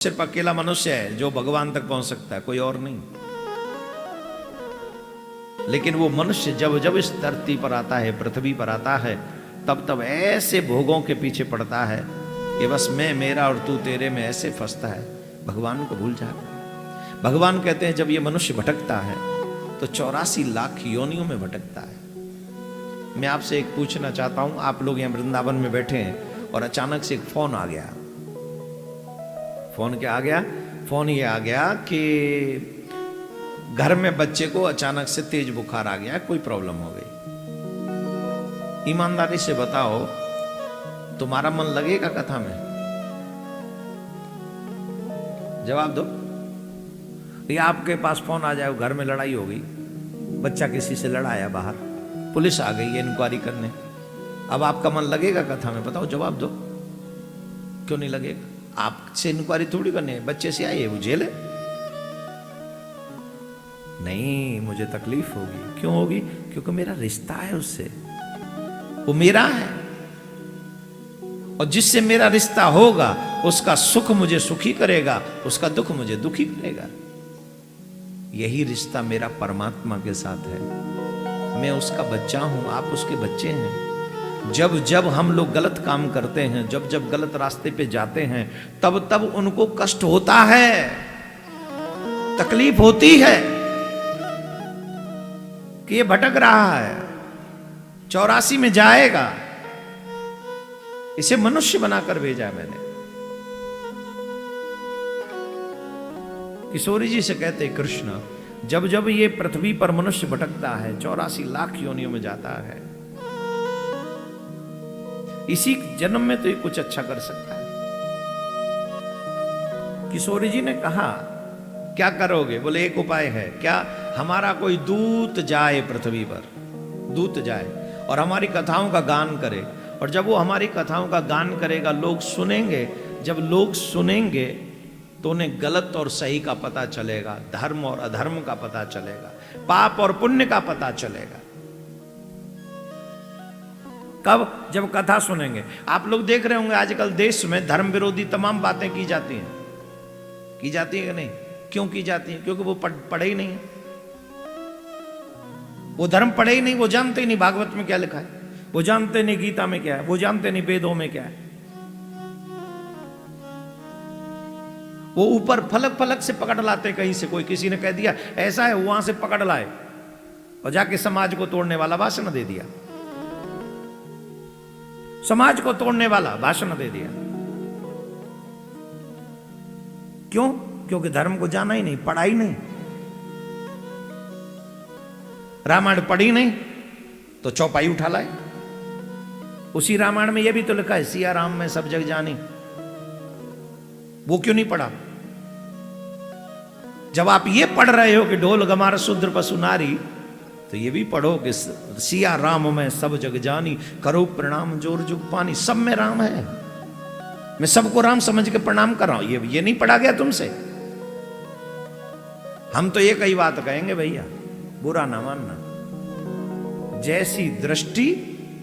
सिर्फ अकेला मनुष्य है जो भगवान तक पहुंच सकता है, कोई और नहीं। लेकिन वो मनुष्य जब जब इस धरती पर आता है, पृथ्वी पर आता है, तब तब ऐसे भोगों के पीछे पड़ता है कि बस मैं मेरा और तू तेरे में ऐसे फंसता है, भगवान को भूल जाता है। भगवान कहते हैं जब ये मनुष्य भटकता है तो 84 लाख योनियों में भटकता है। मैं आपसे एक पूछना चाहता हूं, आप लोग यहाँ वृंदावन में बैठे हैं और अचानक से एक फोन आ गया। फोन क्या आ गया? फोन ये आ गया कि घर में बच्चे को अचानक से तेज बुखार आ गया, कोई प्रॉब्लम हो गई। ईमानदारी से बताओ, तुम्हारा मन लगेगा कथा में? जवाब दो। या आपके पास फोन आ जाए, घर में लड़ाई हो गई, बच्चा किसी से लड़ाया, बाहर पुलिस आ गई है इंक्वायरी करने, अब आपका मन लगेगा कथा में? बताओ, जवाब दो। क्यों नहीं लगेगा? आपसे इंक्वायरी थोड़ी करनी है, बच्चे से आई है, वो जेल है। नहीं, मुझे तकलीफ होगी। क्यों होगी? क्योंकि मेरा रिश्ता है उससे, वो मेरा है, और जिससे मेरा रिश्ता होगा उसका सुख मुझे सुखी करेगा, उसका दुख मुझे दुखी करेगा। यही रिश्ता मेरा परमात्मा के साथ है। मैं उसका बच्चा हूं, आप उसके बच्चे हैं। जब जब हम लोग गलत काम करते हैं, जब जब गलत रास्ते पे जाते हैं, तब तब उनको कष्ट होता है, तकलीफ होती है कि ये भटक रहा है, 84 में जाएगा। इसे मनुष्य बनाकर भेजा है मैंने। किशोरी जी से कहते कृष्ण, जब जब ये पृथ्वी पर मनुष्य भटकता है, 84 लाख योनियों में जाता है, इसी जन्म में तो ये कुछ अच्छा कर सकता है। किशोरी जी ने कहा, क्या करोगे? बोले एक उपाय है। क्या? हमारा कोई दूत जाए पृथ्वी पर, दूत जाए और हमारी कथाओं का गान करे, और जब वो हमारी कथाओं का गान करेगा, लोग सुनेंगे। जब लोग सुनेंगे तो उन्हें गलत और सही का पता चलेगा, धर्म और अधर्म का पता चलेगा, पाप और पुण्य का पता चलेगा। कब? जब कथा सुनेंगे। आप लोग देख रहे होंगे आजकल देश में धर्म विरोधी तमाम बातें की जाती हैं। की जाती है कि नहीं? क्यों की जाती है? क्योंकि वो पढ़े ही नहीं है, वो धर्म पढ़े ही नहीं, वो जानते ही नहीं भागवत में क्या लिखा है, वो जानते नहीं गीता में क्या है, वो जानते नहीं वेदों में क्या है। वो ऊपर फलक फलक से पकड़ लाते, कहीं से कोई किसी ने कह दिया ऐसा है, वहां से पकड़ लाए और जाके समाज को तोड़ने वाला भाषण दे दिया, समाज को तोड़ने वाला भाषण दे दिया। क्यों? क्योंकि धर्म को जाना ही नहीं, पढ़ा ही नहीं। रामायण पढ़ी नहीं तो चौपाई उठा लाए। उसी रामायण में यह भी तो लिखा है, सिया राम में सब जग जानी। वो क्यों नहीं पढ़ा? जब आप ये पढ़ रहे हो कि ढोल गमार शूद्र पशु नारी, तो ये भी पढ़ो कि सिया राम में सब जग जानी, करो प्रणाम जोर जुग पानी। सब में राम है, मैं सबको राम समझ के प्रणाम कर रहा हूं। ये नहीं पढ़ा गया तुमसे? हम तो एक ही बात कहेंगे, भैया बुरा ना मानना, जैसी दृष्टि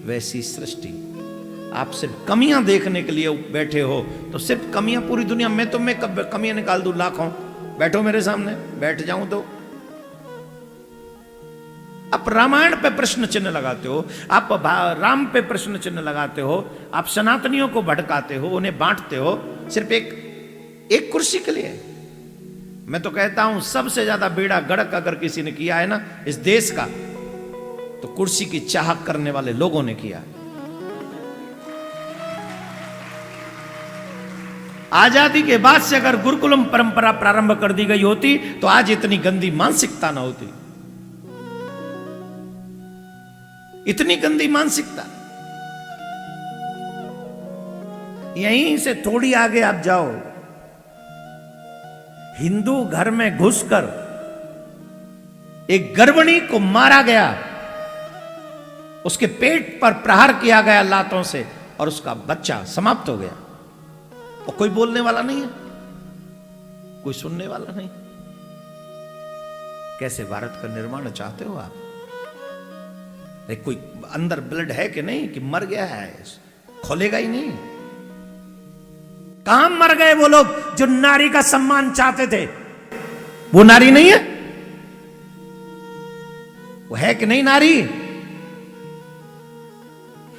वैसी सृष्टि। आप सिर्फ कमियां देखने के लिए बैठे हो तो सिर्फ कमियां, पूरी दुनिया में तो मैं कमियां निकाल दूं लाखों। बैठो मेरे सामने, बैठ जाऊं तो आप रामायण पे प्रश्न चिन्ह लगाते हो, आप राम पे प्रश्न चिन्ह लगाते हो, आप सनातनियों को भड़काते हो, उन्हें बांटते हो, सिर्फ एक कुर्सी के लिए। मैं तो कहता हूं सबसे ज्यादा बेड़ा गड़क अगर किसी ने किया है ना इस देश का, तो कुर्सी की चाह करने वाले लोगों ने किया। आजादी के बाद से अगर गुरुकुलम परंपरा प्रारंभ कर दी गई होती तो आज इतनी गंदी मानसिकता ना होती, इतनी गंदी मानसिकता। यहीं से थोड़ी आगे आप जाओ, हिंदू घर में घुसकर एक गर्भिणी को मारा गया, उसके पेट पर प्रहार किया गया लातों से, और उसका बच्चा समाप्त हो गया, और कोई बोलने वाला नहीं है, कोई सुनने वाला नहीं। कैसे भारत का निर्माण चाहते हो आप? कोई अंदर ब्लड है कि नहीं, कि मर गया है, खोलेगा ही नहीं। कहां मर गए वो लोग जो नारी का सम्मान चाहते थे? वो नारी नहीं है? वो है कि नहीं नारी?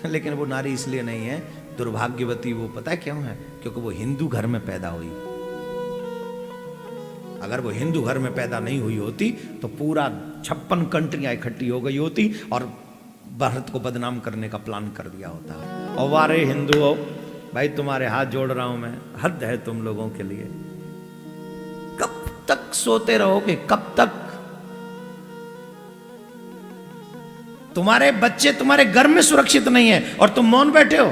लेकिन वो नारी इसलिए नहीं है, दुर्भाग्यवती वो, पता है क्यों है? क्योंकि वो हिंदू घर में पैदा हुई। अगर वो हिंदू घर में पैदा नहीं हुई होती तो पूरा 56 कंट्रियां इकट्ठी हो गई होती और भारत को बदनाम करने का प्लान कर दिया होता। और वारे हिंदुओं, भाई तुम्हारे हाथ जोड़ रहा हूं मैं, हद है तुम लोगों के लिए। कब तक सोते रहोगे? कब तक? तुम्हारे बच्चे तुम्हारे घर में सुरक्षित नहीं है और तुम मौन बैठे हो।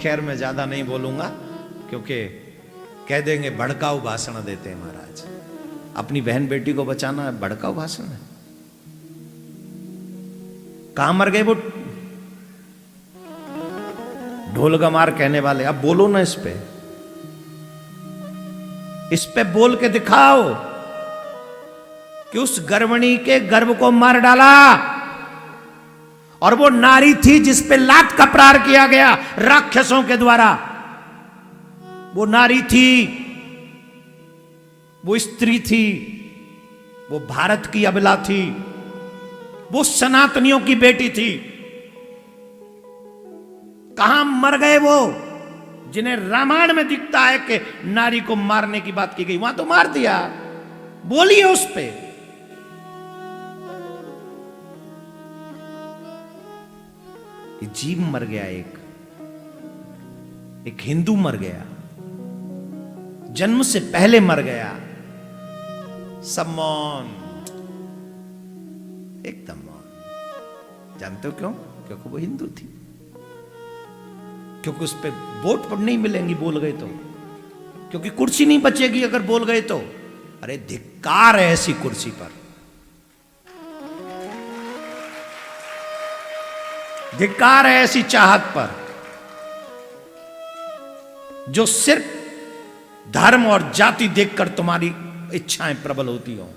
खैर मैं ज्यादा नहीं बोलूंगा क्योंकि कह देंगे भड़काऊ भाषण देते हैं महाराज। अपनी बहन बेटी को बचाना है, भड़काऊ भाषण है? कहां मर गए वो ढोलगमार कहने वाले? अब बोलो ना इस पे बोल के दिखाओ कि उस गर्वणी के गर्भ को मार डाला और वो नारी थी जिस पे लात का प्रहार किया गया राक्षसों के द्वारा। वो नारी थी, वो स्त्री थी, वो भारत की अबला थी, वो सनातनियों की बेटी थी। कहां मर गए वो जिन्हें रामायण में दिखता है कि नारी को मारने की बात की गई? वहां तो मार दिया। बोलिए उस पे। ये जीव मर गया, एक हिंदू मर गया, जन्म से पहले मर गया। सब मौन, एकदम मौन। जानते हो क्यों? क्योंकि वो हिंदू थी। क्योंकि उस पे वोट पर नहीं मिलेंगी बोल गए तो, क्योंकि कुर्सी नहीं बचेगी अगर बोल गए तो। अरे धिक्कार है ऐसी कुर्सी पर, धिक्कार है ऐसी चाहत पर जो सिर्फ धर्म और जाति देखकर तुम्हारी इच्छाएं प्रबल होती हो।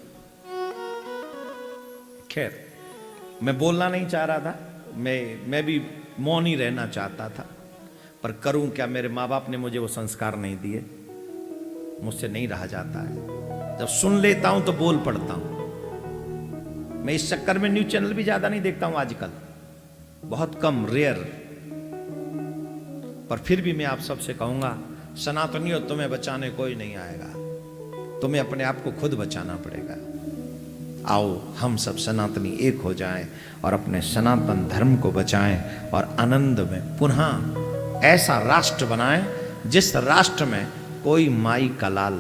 खैर मैं बोलना नहीं चाह रहा था, मैं भी मौन ही रहना चाहता था, पर करूं क्या? मेरे माँ बाप ने मुझे वो संस्कार नहीं दिए, मुझसे नहीं रहा जाता है। जब सुन लेता हूं तो बोल पड़ता हूं। मैं इस चक्कर में न्यूज चैनल भी ज्यादा नहीं देखता हूं आजकल, बहुत कम, रेयर। पर फिर भी मैं आप सबसे कहूंगा, सनातनियों तुम्हें बचाने कोई नहीं आएगा, तुम्हें अपने आप को खुद बचाना पड़ेगा। आओ हम सब सनातनी एक हो जाएं और अपने सनातन धर्म को बचाएं और आनंद में पुनः ऐसा राष्ट्र बनाएं जिस राष्ट्र में कोई माई का लाल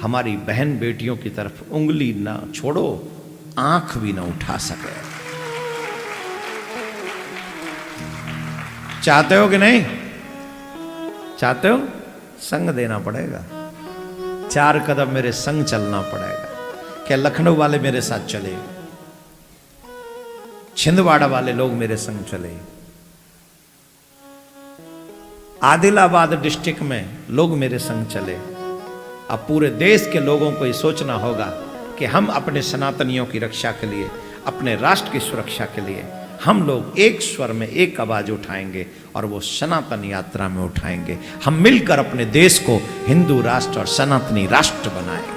हमारी बहन बेटियों की तरफ उंगली ना छोड़ो, आंख भी ना उठा सके। चाहते हो कि नहीं? चाहते हो? संग देना पड़ेगा, 4 कदम मेरे संग चलना पड़ेगा। क्या लखनऊ वाले मेरे साथ चले, छिंदवाड़ा वाले लोग मेरे संग चले, आदिलाबाद डिस्ट्रिक्ट में लोग मेरे संग चले। अब पूरे देश के लोगों को ये सोचना होगा कि हम अपने सनातनियों की रक्षा के लिए, अपने राष्ट्र की सुरक्षा के लिए हम लोग एक स्वर में एक आवाज उठाएंगे और वो सनातन यात्रा में उठाएंगे। हम मिलकर अपने देश को हिंदू राष्ट्र और सनातनी राष्ट्र बनाएंगे।